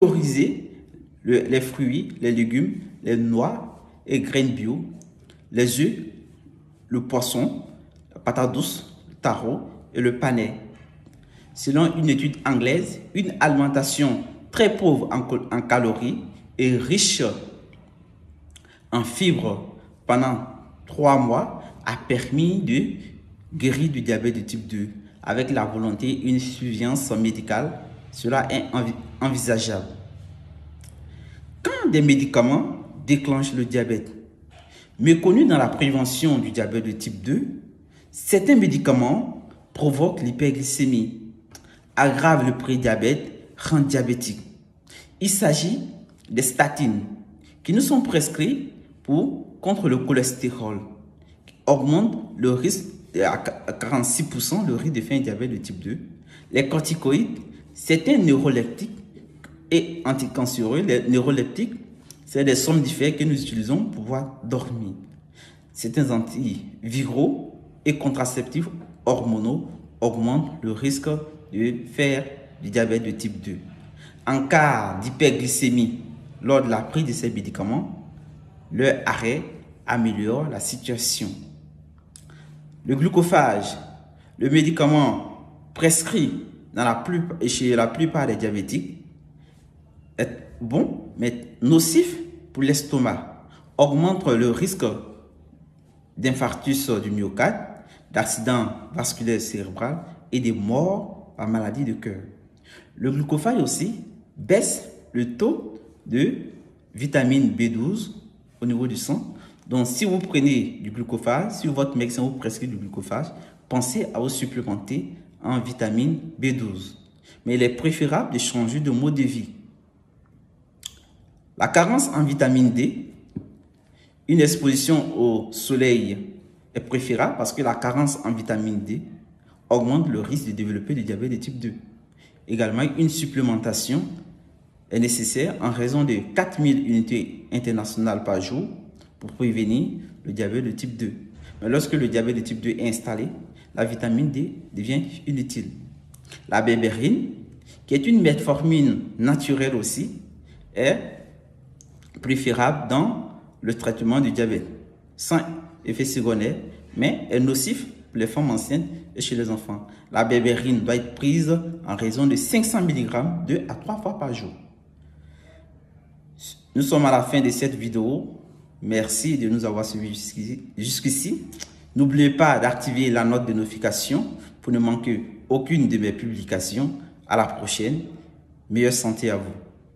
Prioriser les fruits, les légumes, les noix et graines bio, les œufs, le poisson, la patate douce, le taro et le panais. Selon une étude anglaise, une alimentation très pauvre en calories et riche en fibres pendant 3 mois a permis de guérir du diabète de type 2. Avec la volonté, une surveillance médicale, cela est envisageable. Quand des médicaments déclenchent le diabète, méconnus dans la prévention du diabète de type 2, certains médicaments provoquent l'hyperglycémie, aggravent le prédiabète, rendent diabétique. Il s'agit des statines qui nous sont prescrits contre le cholestérol, qui augmentent le risque à 46% le risque de faire un diabète de type 2. Les corticoïdes, certains neuroleptiques et anticancéreux. Les neuroleptiques, c'est des somnifères que nous utilisons pour pouvoir dormir. Certains antiviraux et contraceptifs hormonaux augmentent le risque de faire du diabète de type 2. En cas d'hyperglycémie, lors de la prise de ces médicaments, leur arrêt améliore la situation. Le glucophage, le médicament prescrit chez la plupart des diabétiques, est bon mais nocif pour l'estomac, augmente le risque d'infarctus du myocarde, d'accident vasculaire cérébral et de mort par maladie de cœur. Le glucophage aussi baisse le taux de vitamine B12 au niveau du sang. Donc, si vous prenez du glucophage, si votre médecin vous prescrit du glucophage, pensez à vous supplémenter en vitamine B12. Mais il est préférable de changer de mode de vie. La carence en vitamine D, une exposition au soleil est préférable parce que la carence en vitamine D augmente le risque de développer du diabète de type 2. Également, une supplémentation est nécessaire en raison de 4000 unités internationales par jour pour prévenir le diabète de type 2. Mais lorsque le diabète de type 2 est installé, la vitamine D devient inutile. La berberine, qui est une metformine naturelle aussi, est préférable dans le traitement du diabète, sans effet secondaire, mais est nocif pour les femmes enceintes et chez les enfants. La berberine doit être prise en raison de 500 mg 2 à 3 fois par jour. Nous sommes à la fin de cette vidéo. Merci de nous avoir suivis jusqu'ici. N'oubliez pas d'activer la note de notification pour ne manquer aucune de mes publications. À la prochaine. Meilleure santé à vous.